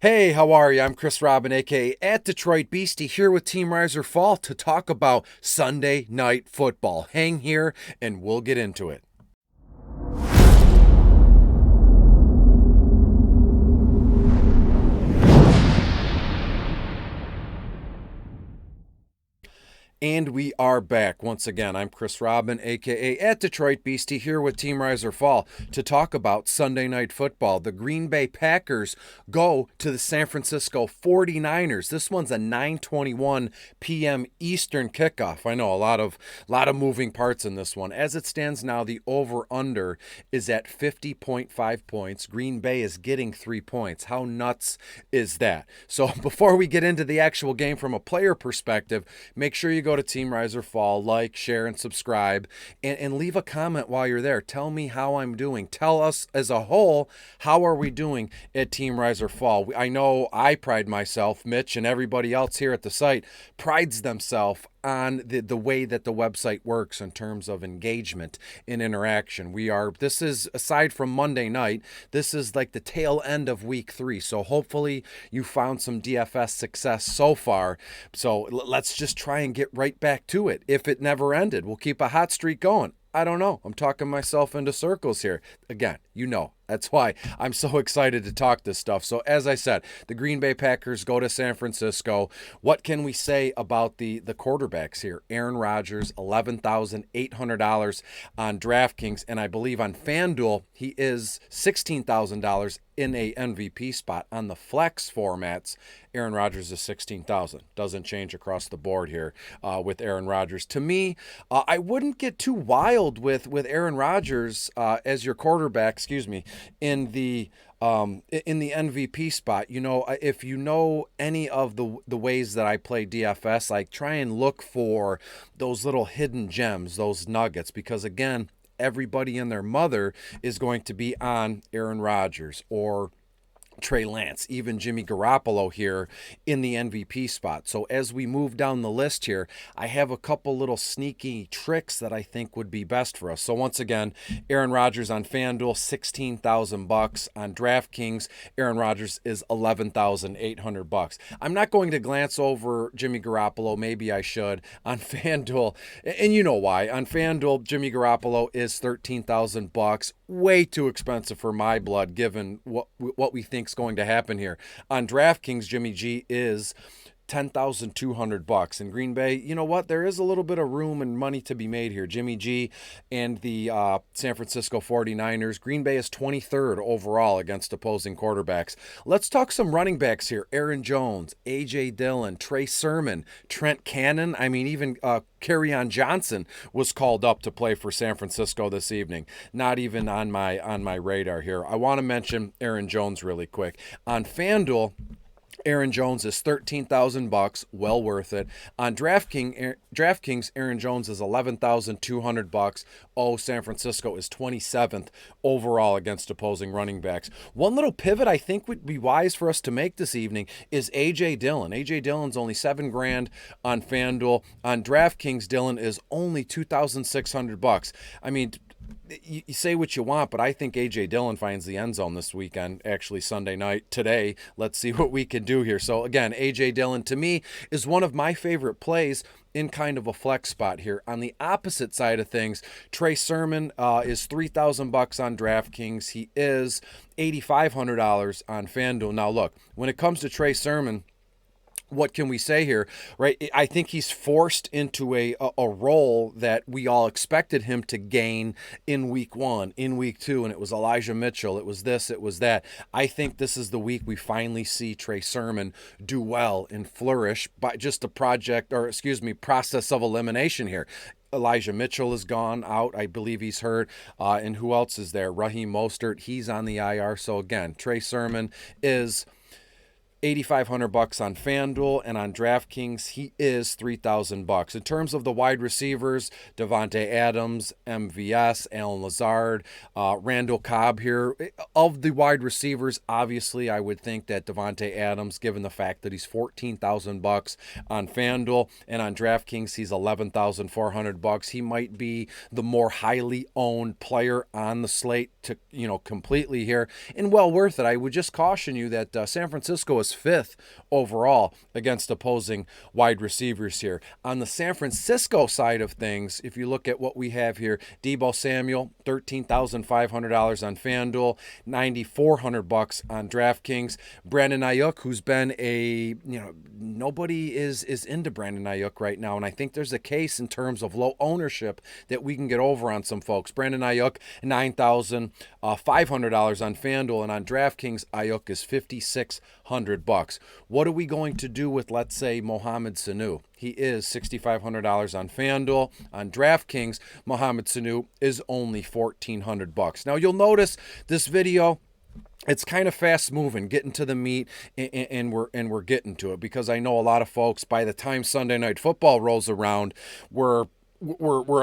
Hey, how are you? I'm Chris Robin, aka at Detroit Beastie, here with Team Fall to talk about Sunday Night Football. Hang here and we'll get into it. And we are back once again. I'm Chris Robin, aka at Detroit Beastie, here with Team Fall to talk about Sunday Night Football. The Green Bay Packers go to the San Francisco 49ers. This one's a 9:21 p.m. Eastern kickoff. I know a lot of moving parts in this one. As it stands now, the over/under is at 50.5 points. Green Bay is getting 3 points. How nuts is that? So before we get into the actual game from a player perspective, make sure you go to Team Fall, like, share, and subscribe, and leave a comment while you're there. Tell me how I'm doing. Tell us as a whole, how are we doing at Team Fall? I know I pride myself, Mitch, and everybody else here at the site prides themselves on the way that the website works in terms of engagement and interaction. This is, aside from Monday night, this is like the tail end of week 3. So hopefully you found some DFS success so far. So let's just try and get right back to it. If it never ended, we'll keep a hot streak going. I don't know. I'm talking myself into circles here. Again, that's why I'm so excited to talk this stuff. So as I said, the Green Bay Packers go to San Francisco. What can we say about the quarterbacks here? Aaron Rodgers, $11,800 on DraftKings, and I believe on FanDuel, he is $16,000 in a MVP spot. On the flex formats, Aaron Rodgers is $16,000. Doesn't change across the board here with Aaron Rodgers. To me, I wouldn't get too wild with Aaron Rodgers as your quarterback, in the MVP spot. If you know any of the ways that I play DFS, like, try and look for those little hidden gems, those nuggets, because again, everybody and their mother is going to be on Aaron Rodgers or Trey Lance, even Jimmy Garoppolo here in the MVP spot. So as we move down the list here, I have a couple little sneaky tricks that I think would be best for us. So once again, Aaron Rodgers on FanDuel, $16,000. On DraftKings, Aaron Rodgers is $11,800. I'm not going to glance over Jimmy Garoppolo. Maybe I should. On FanDuel, and you know why. On FanDuel, Jimmy Garoppolo is $13,000. Way too expensive for my blood, given what we think is going to happen here. On DraftKings, Jimmy G is $10,200. In Green Bay, you know what? There is a little bit of room and money to be made here. Jimmy G and the San Francisco 49ers. Green Bay is 23rd overall against opposing quarterbacks. Let's talk some running backs here. Aaron Jones, A.J. Dillon, Trey Sermon, Trent Cannon. I mean, even Kerryon Johnson was called up to play for San Francisco this evening. Not even on my radar here. I want to mention Aaron Jones really quick. On FanDuel, Aaron Jones is $13,000, well worth it. On DraftKings, Aaron Jones is $11,200. San Francisco is 27th overall against opposing running backs. One little pivot I think would be wise for us to make this evening is A.J. Dillon. A.J. Dillon's only $7,000 on FanDuel. On DraftKings, Dillon is only $2,600. I mean, you say what you want, but I think A.J. Dillon finds the end zone this weekend, actually Sunday night. Today, let's see what we can do here. So again, A.J. Dillon to me is one of my favorite plays in kind of a flex spot here. On the opposite side of things, Trey Sermon is $3,000 on DraftKings. He is $8,500 on FanDuel. Now look, when it comes to Trey Sermon, what can we say here, right? I think he's forced into a role that we all expected him to gain in week 1, in week 2, and it was Elijah Mitchell. It was this, it was that. I think this is the week we finally see Trey Sermon do well and flourish by just a process of elimination here. Elijah Mitchell is gone out. I believe he's hurt. And who else is there? Raheem Mostert, he's on the IR. So again, Trey Sermon is $8,500 on FanDuel, and on DraftKings, he is $3,000. In terms of the wide receivers, Devontae Adams, MVS, Allen Lazard, Randall Cobb here. Of the wide receivers, obviously, I would think that Devontae Adams, given the fact that he's $14,000 on FanDuel, and on DraftKings, he's $11,400. He might be the more highly owned player on the slate to, completely here, and well worth it. I would just caution you that San Francisco is fifth overall against opposing wide receivers here. On the San Francisco side of things, if you look at what we have here, Deebo Samuel, $13,500 on FanDuel, $9,400 on DraftKings. Brandon Ayuk, who's been nobody is into Brandon Ayuk right now, and I think there's a case in terms of low ownership that we can get over on some folks. Brandon Ayuk, $9,500 on FanDuel, and on DraftKings, Ayuk is $5,600. What are we going to do with, let's say, Mohamed Sanu? He is $6,500 on FanDuel. On DraftKings, Mohamed Sanu is only $1,400. Now, you'll notice this video, it's kind of fast moving, getting to the meat, and we're getting to it, because I know a lot of folks, by the time Sunday Night Football rolls around, we're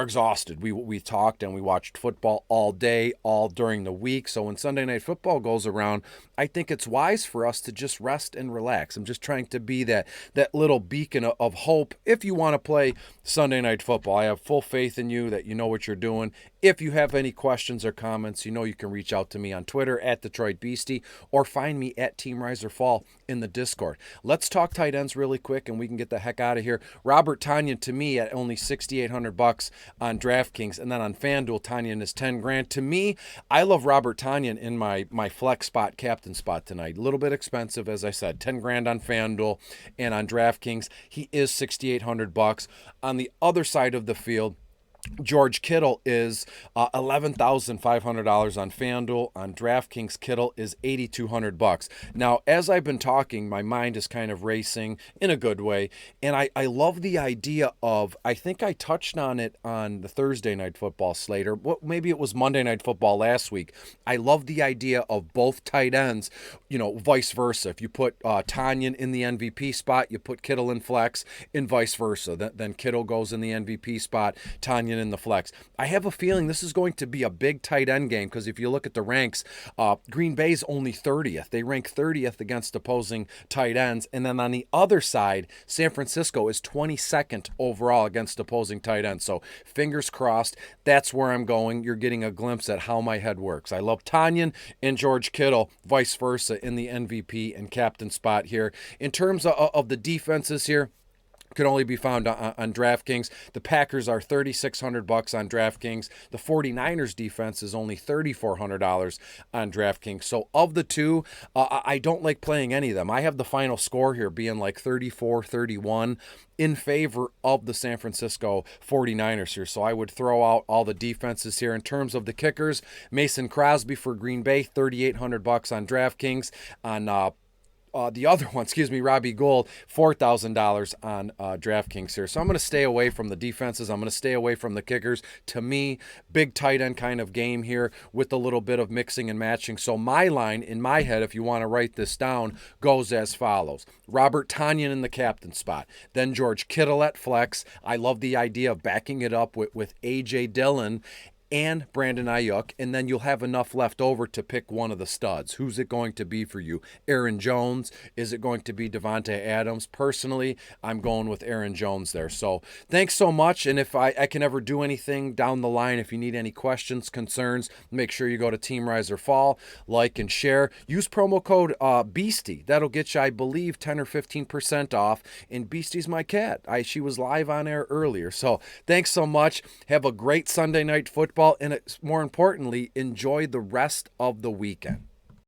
exhausted. We talked and we watched football all day, all during the week. So when Sunday Night Football goes around, I think it's wise for us to just rest and relax. I'm just trying to be that little beacon of hope if you want to play Sunday Night Football. I have full faith in you that you know what you're doing. If you have any questions or comments, you can reach out to me on Twitter at Detroit Beastie, or find me at teamriseorfall in the Discord. Let's talk tight ends really quick and we can get the heck out of here. Robert Tonyan, to me, at only $6,800 on DraftKings, and then on FanDuel, Tonyan is $10,000. To me, I love Robert Tonyan in my flex spot, captain spot tonight. A little bit expensive, as I said, $10,000 on FanDuel, and on DraftKings, he is $6,800. On the other side of the field, George Kittle is $11,500 on FanDuel. On DraftKings, Kittle is $8,200. Now, as I've been talking, my mind is kind of racing in a good way, and I love the idea of, I think I touched on it on the Thursday Night Football slate, or maybe it was Monday Night Football last week. I love the idea of both tight ends, vice versa. If you put Tonyan in the MVP spot, you put Kittle in flex, and vice versa. Then Kittle goes in the MVP spot, Tonyan in the flex. I have a feeling this is going to be a big tight end game, because if you look at the ranks, Green Bay's only 30th. They rank 30th against opposing tight ends. And then on the other side, San Francisco is 22nd overall against opposing tight ends. So fingers crossed, that's where I'm going. You're getting a glimpse at how my head works. I love Tonyan and George Kittle, vice versa, in the MVP and captain spot here. In terms of the defenses here, could only be found on DraftKings. The Packers are $3,600 on DraftKings. The 49ers defense is only $3,400 on DraftKings. So of the two, I don't like playing any of them. I have the final score here being like 34-31 in favor of the San Francisco 49ers here. So I would throw out all the defenses here. In terms of the kickers, Mason Crosby for Green Bay, $3,800 on DraftKings. On the other one, Robbie Gould, $4,000 on DraftKings here. So I'm going to stay away from the defenses. I'm going to stay away from the kickers. To me, big tight end kind of game here with a little bit of mixing and matching. So my line in my head, if you want to write this down, goes as follows. Robert Tonyan in the captain spot. Then George Kittle at flex. I love the idea of backing it up with A.J. Dillon and Brandon Ayuk, and then you'll have enough left over to pick one of the studs. Who's it going to be for you? Aaron Jones? Is it going to be Devontae Adams? Personally, I'm going with Aaron Jones there. So thanks so much, and if I can ever do anything down the line, if you need any questions, concerns, make sure you go to Team Rise or Fall, like and share. Use promo code Beastie. That'll get you, I believe, 10 or 15% off, and Beastie's my cat. She was live on air earlier. So thanks so much. Have a great Sunday Night Football, and more importantly, enjoy the rest of the weekend.